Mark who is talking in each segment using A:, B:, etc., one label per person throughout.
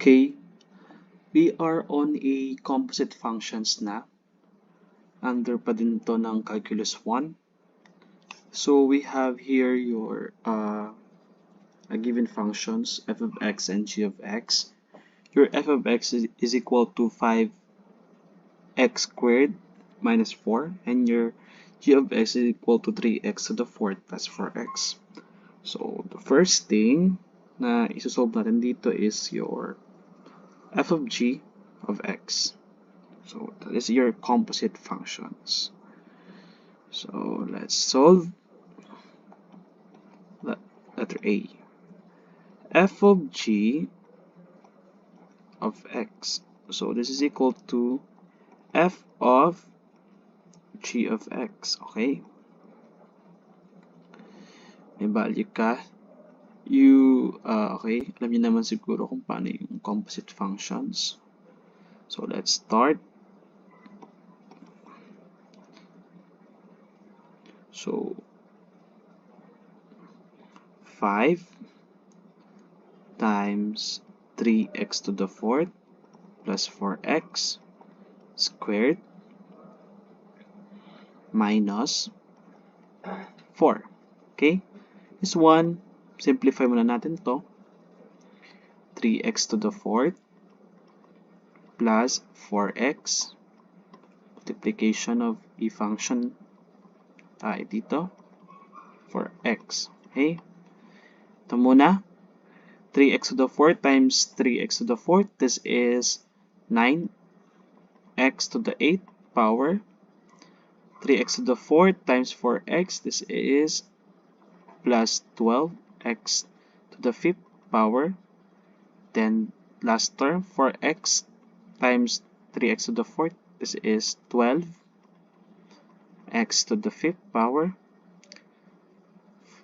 A: Okay, we are on a composite functions na. Under pa din to ng calculus 1. So we have here your given functions f of x and g of x. Your f of x is equal to 5x squared minus 4, and your g of x is equal to 3x to the 4th plus 4x. So the first thing na isosolve natin dito is your f of g of x. So that is your composite functions. So let's solve letter A. F of g of x. So this is equal to f of g of x. Okay? May value ka. Okay, alam niyo naman siguro kung paano yung composite functions. So let's start. So 5 times 3x to the 4th plus 4x squared minus 4. Okay? This one, simplify muna natin to. 3x to the 4th plus 4x, multiplication of a function tayo dito, 4x. Okay? Ito muna, 3x to the 4th times 3x to the 4th, this is 9x to the 8th power. 3x to the 4th times 4x, this is plus 12x to the 5th power. Then last term, 4x times 3x to the 4th, this is 12x to the 5th power.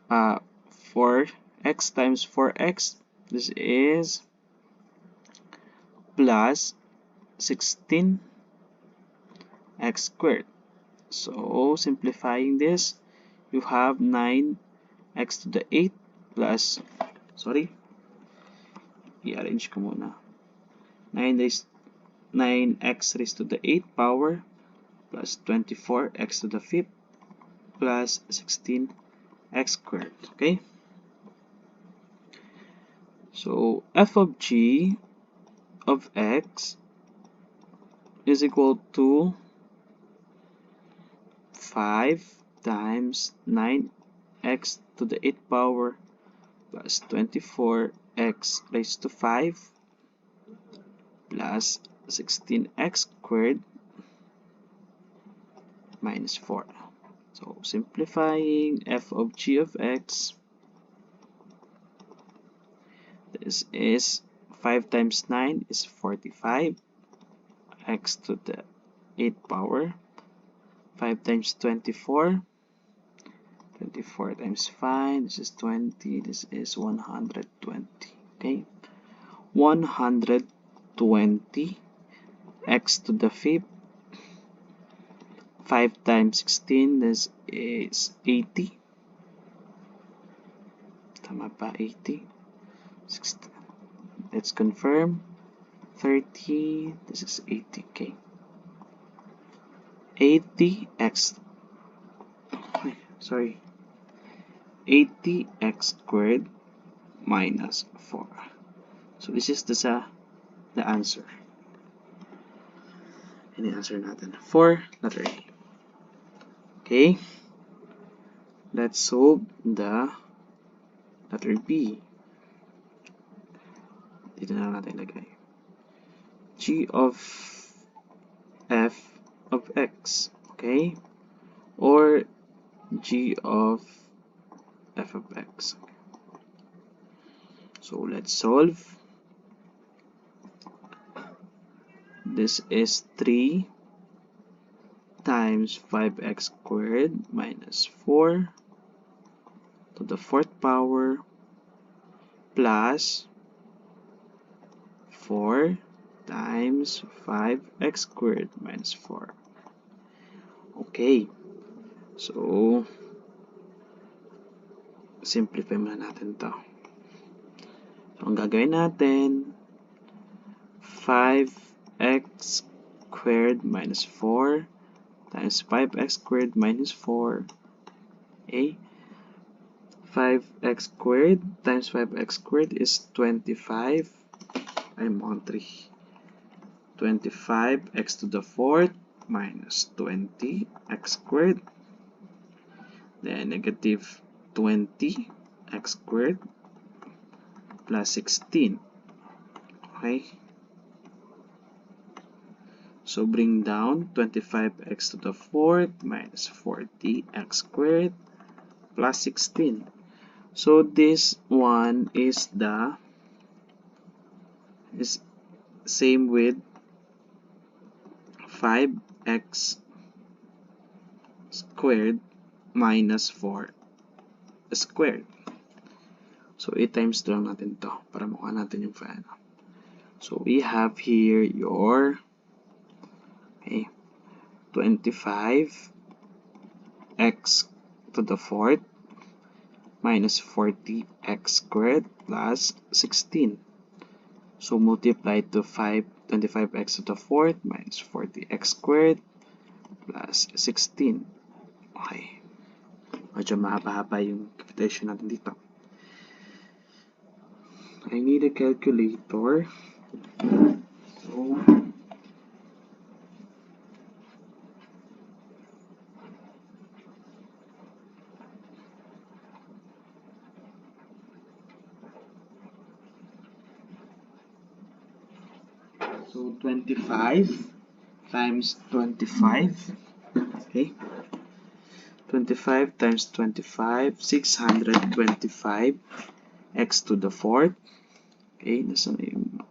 A: 4x times 4x, this is plus 16x squared. So simplifying this, you have 9x to the 8th plus, i-arrange ko muna, 9x raised to the 8th power plus 24x to the 5th plus 16x squared. Okay? So f of g of x is equal to 5 times 9x to the 8th power plus 24x raised to 5 plus 16x squared minus 4. So simplifying f of g of x, this is 5 times 9 is 45, x to the 8th power, 5 times 24, 24 times 5, this is 20, this is 120. Okay, 120 x to the 5th, 5 times 16, this is 80. Tama pa, 80. 16. Let's confirm. 30, this is 80. Okay. 80x 80x squared minus 4. So this is the answer. Any answer natin for letter A. Okay, let's solve the letter B. Dito na natin lagay g of f of x. Okay, or g of f of x. So let's solve. This is 3 times 5x squared minus 4 to the 4th power plus 4 times 5x squared minus 4. Okay, so simplify muna natin to. So ang gagawin natin, 5x squared minus 4 times 5x squared minus 4. Okay, 5x squared times 5x squared is 25. I'm on 3. 25x to the 4th minus 20x squared. Then negative 20x squared plus 16. Okay. So bring down 25x to the 4th minus 40x squared plus 16. So this one is same with 5x squared minus 4 squared. So 8 times 2 lang natin to para makuha natin yung final. So we have here your 25x to the 4th minus 40x squared plus 16. So multiply to 25x to the 4th minus 40x squared plus 16. Okay. Medyo mahaba-haba yung computation natin dito. I need a calculator. So 25 times 25. Okay. 25 times 25, 625 x to the 4th. Okay, nasa na yung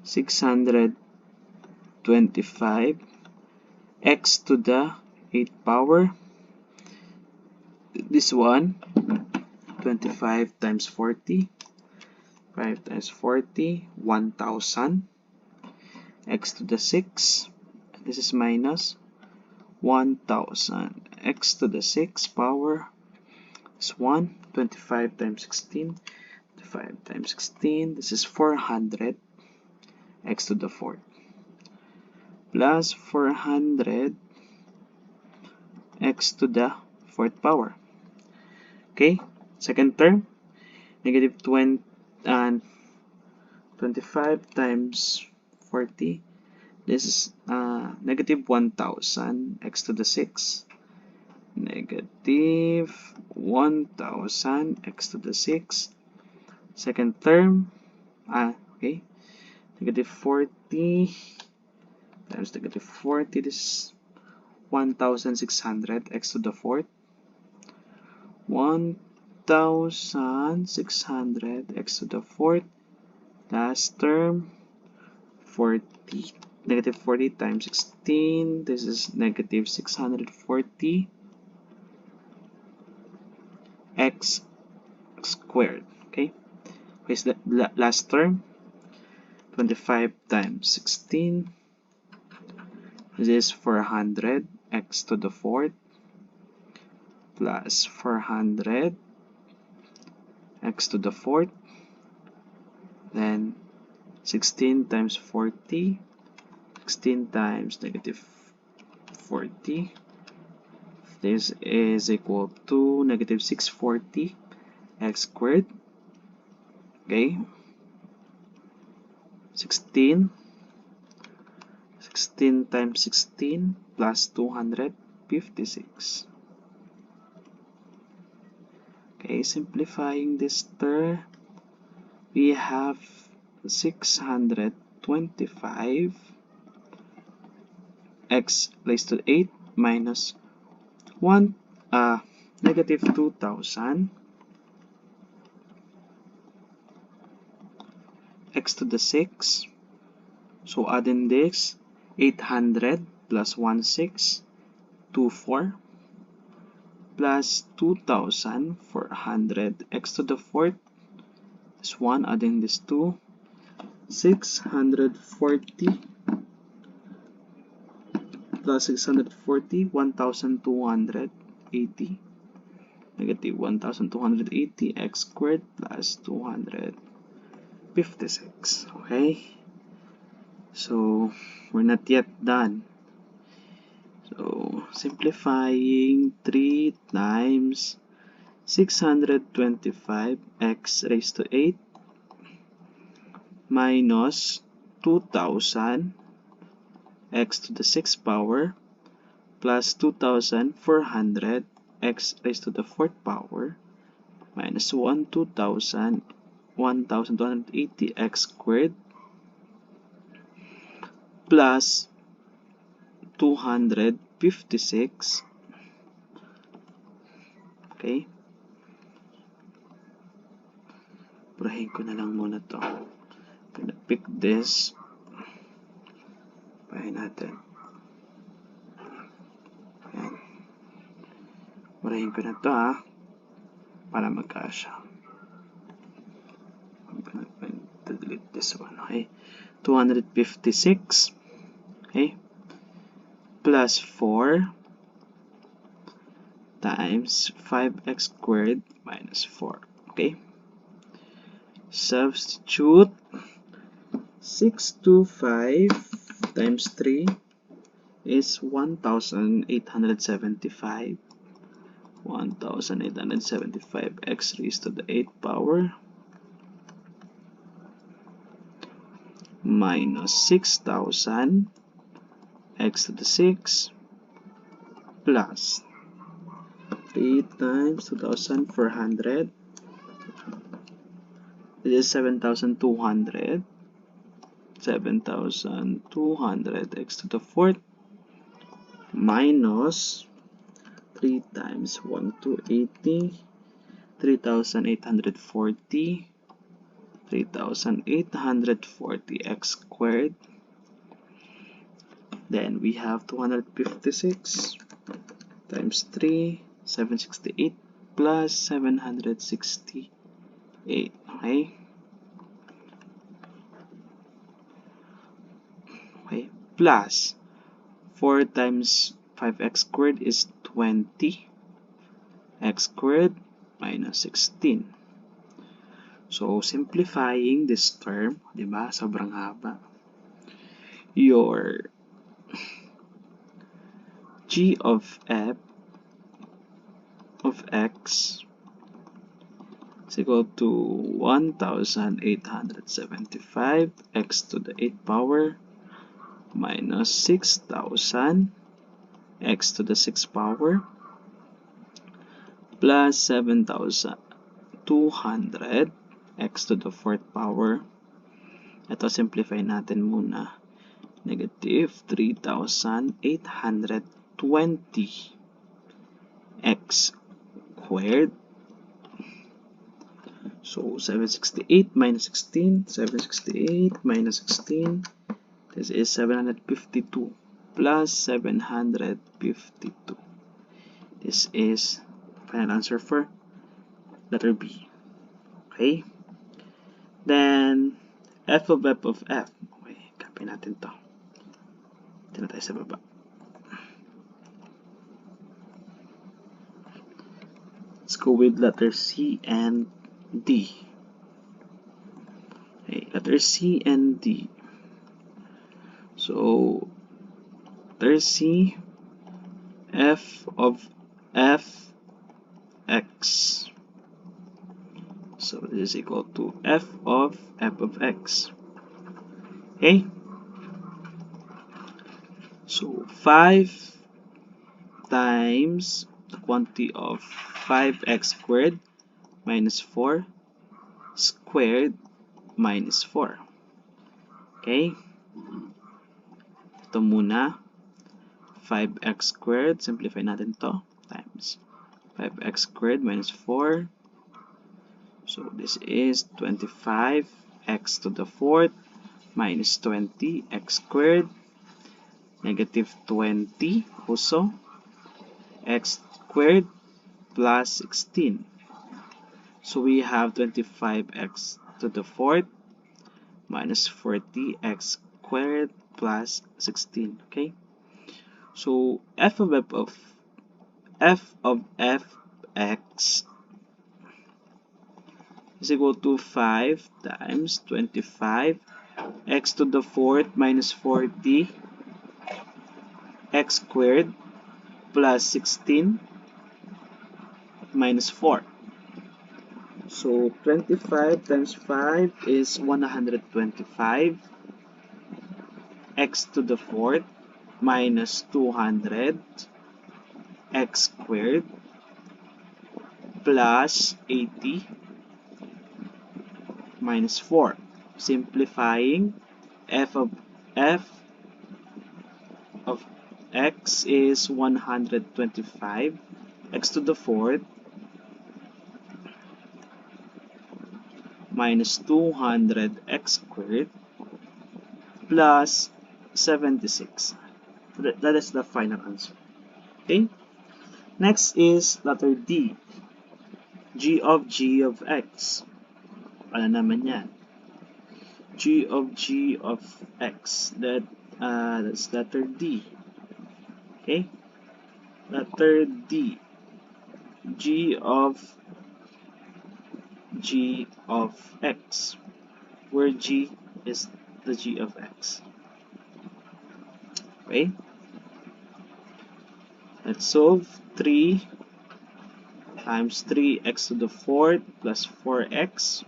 A: 625 x to the 8th power. This one, 25 times 40, 5 times 40, 1000 x to the 6. This is minus 1000 x to the 6 power is 1. 25 times 16, 25 times 16, this is 400 x to the 4th plus 400 x to the 4th power. Okay, second term, negative 20 and 25 times 40, this is negative 1000 x to the 6, negative 1000 x to the 6. Second term, okay, negative 40 times negative 40, this is 1600 x to the 4th, 1600 x to the 4th. Last term, 40. Negative 40 times 16, this is negative 640 x squared. Okay, is the last term, 25 times 16, this is 400 x to the 4th plus 400 x to the 4th, then 16 times 40, 16 times negative 40, this is equal to negative 640 x squared. Okay, 16 times 16 plus 256. Okay, simplifying this term, we have 625 x raised to 8 minus negative 2000 x to the 6. So add in this 800 plus 1624 plus 2400 x to the 4th. This one, adding this 2, 640 plus 640, 1280, negative 1280 x squared plus 256. Okay, So, we're not yet done. So, simplifying 3 times 625 x raised to 8 minus 2000 x to the 6th power plus 2400 x raised to the 4th power minus 1280 x squared plus 256. Okay? Purahin ko na lang muna to. I'm gonna pick this. Purahin natin. Ayan. Purahin ko na to para magkasya. I'm gonna delete this one. Okay? 256. Okay? Plus 4 times 5x squared minus 4. Okay? Substitute 625 times 3 is 1875. 1875 x raised to the 8th power minus 6000 x to the 6 plus 3 times 2400. This is 7200. 7200 x to the 4th minus 3 times 1280. 3840. 3840 x squared. Then we have 256 times 3, 768 plus 768. Okay? Okay, plus 4 times 5x squared is 20. X squared minus 16. So, simplifying this term, di ba? Sobrang haba. Your g of f of x is equal to 1875 x to the 8th power minus 6000 x to the 6th power plus 7200 x to the 4th power. Ito, simplify natin muna. Negative 3820 x squared. So, 768 minus 16. 768 minus 16. This is 752 plus 752. This is final answer for letter B. Okay? Then, f of f of f. Okay, copy natin to. Dito na tayo sa baba. Let's go with letter C and D. Okay, letter C and D. So, letter C, f of f x. So, this is equal to f of x. Okay? So, 5 times the quantity of 5x squared minus 4 squared minus 4. Okay? Ito muna. 5x squared. Simplify natin to. Times 5x squared minus 4. So, this is 25x to the 4th minus 20 x squared. Negative 20 also. X squared plus 16. So we have 25x to the 4th minus 40x squared plus 16. Okay? So f of x is equal to 5 times 25 x to the fourth minus 40 x squared plus 16 minus 4. So 25 times 5 is 125 x to the fourth minus 200 x squared plus 80 minus 4. Simplifying, f of x is 125 x to the fourth minus 200 x squared plus 76. That is the final answer. Okay. Next is letter D. G of x. Ano naman yan? G of x. That's letter D. Okay. Letter D. G of x. Where G is the G of x. Okay. Let's solve 3 times 3x to the fourth plus 4x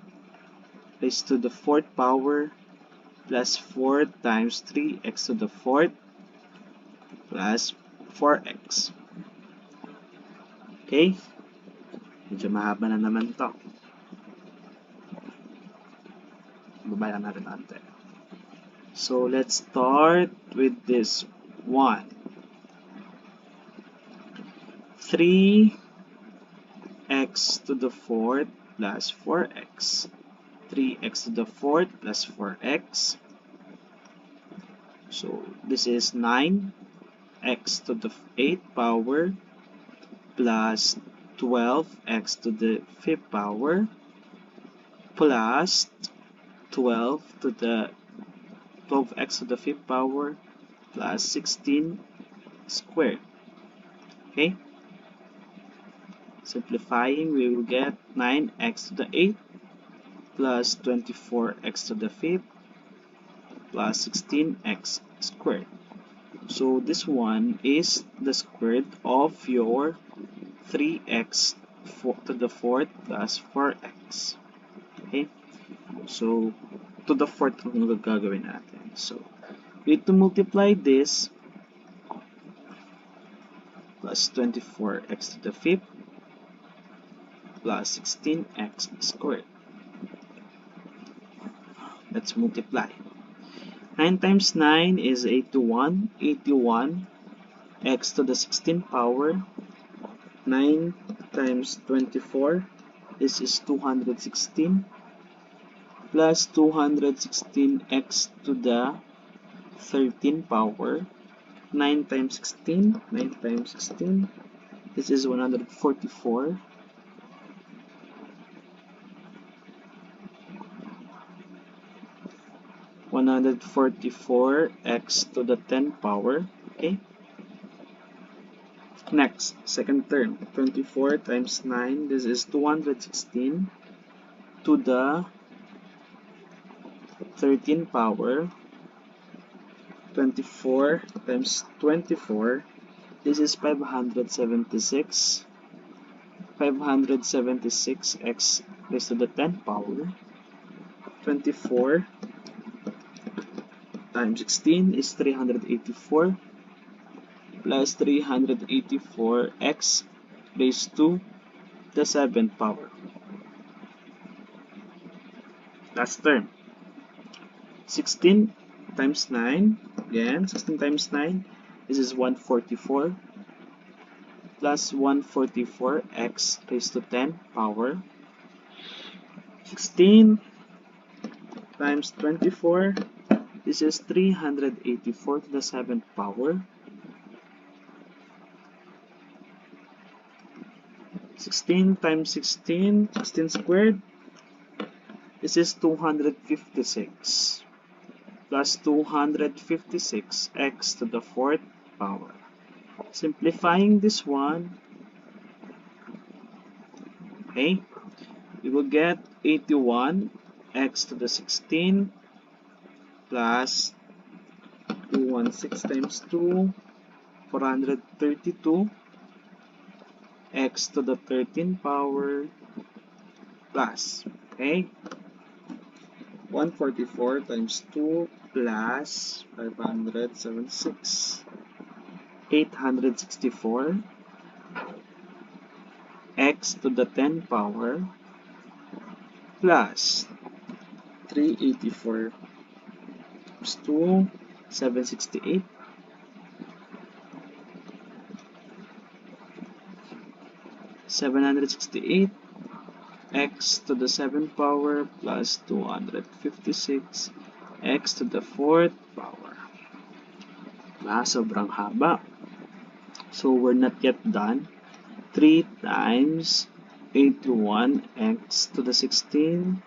A: raised to the fourth power plus 4 times 3x to the fourth plus 4x. Okay? Medyo mahaba na naman to. Babala natin ante. So let's start with this one. 3x to the fourth plus 4x. 3x to the fourth plus 4x. So this is 9x to the 8th power plus 12x to the 5th power plus 12x to the 5th power plus 16 squared. Okay? Simplifying, we will get 9x to the 8th plus 24x to the 5th plus 16x squared. So this one is the square root of your 3x to the 4th plus 4x. Okay? So, to the 4th kung gagawin natin. So, we need to multiply this plus 24x to the 5th plus 16x squared. Let's multiply. 9 times 9 is 81. 81 x to the 16th power. 9 times 24. This is 216 plus 216x to the 13th power. 9 times 16. 9 times 16. This is 144. 144x to the 10th power. Okay. Next, second term, 24 times 9. This is 216 to the 13th power. 24 times 24. This is 576. 576x raised to the 10th power. 24 times 16 is 384 plus 384x raised to the 7th power. Last term. 16 times 9. Again, 16 times 9. This is 144 plus 144x raised to 10 power. 16 times 24. This is 384 to the 7th power. 16 times 16, 16 squared. This is 256 plus 256x to the 4th power. Simplifying this one, okay, we will get 81x to the 16 plus 216 times 2, 432 x to the 13 power plus, okay, 144 times 2 plus 576, 864 x to the 10 power plus 384 times 2, 768, 768 x to the 7 power plus 256 x to the 4th power. Sobrang haba. So we're not yet done. 3 times 81x to the 16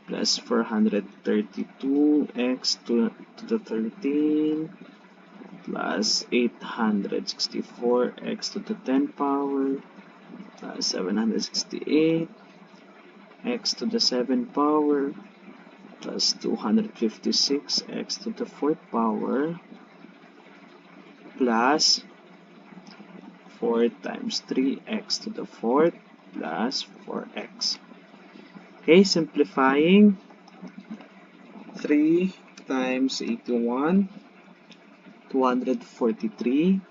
A: plus 432x to the 13 plus 864x to the 10 power plus 768 x to the 7 power plus 256 x to the 4th power plus 4 times 3x to the 4th plus 4x. Okay, simplifying, 3 times 81, 243,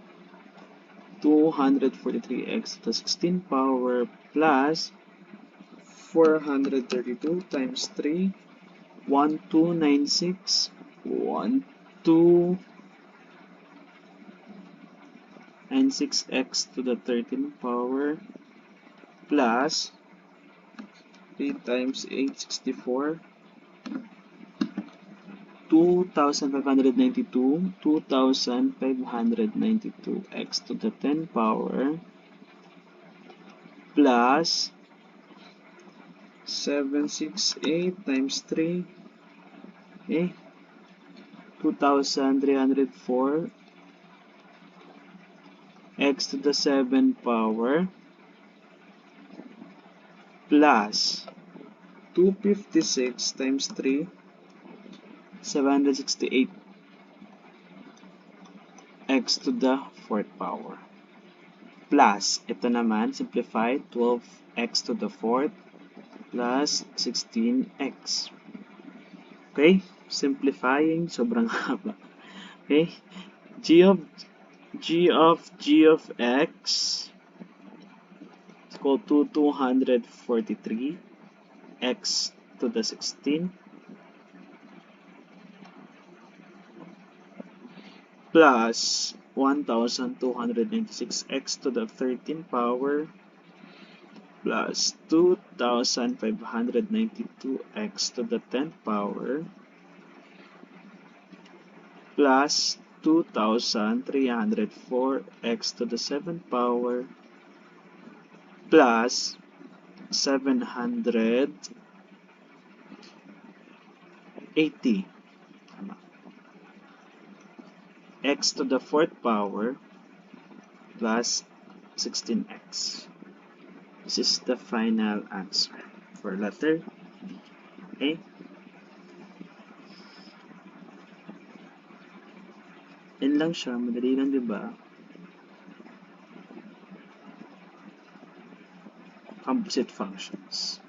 A: 243x to the 16 power plus 432 times 3, 1296, 1296x to the 13 power plus 3 times 864, 2592, 2592x to the 10 power plus 768 times 3, okay, 2304 x to the 7 power plus 256 times 3, 768 x to the 4th power plus, ito naman, simplified, 12x to the 4th plus 16x. Okay, simplifying, sobrang haba. Okay, g of x is equal to 243 x to the 16 plus 1296 x to the 13 power plus 2592 x to the 10th power plus 2304 x to the 7th power plus 780 x to the 4th power plus 16x. This is the final answer for letter A. Yan lang siya, madali lang, diba? Composite functions.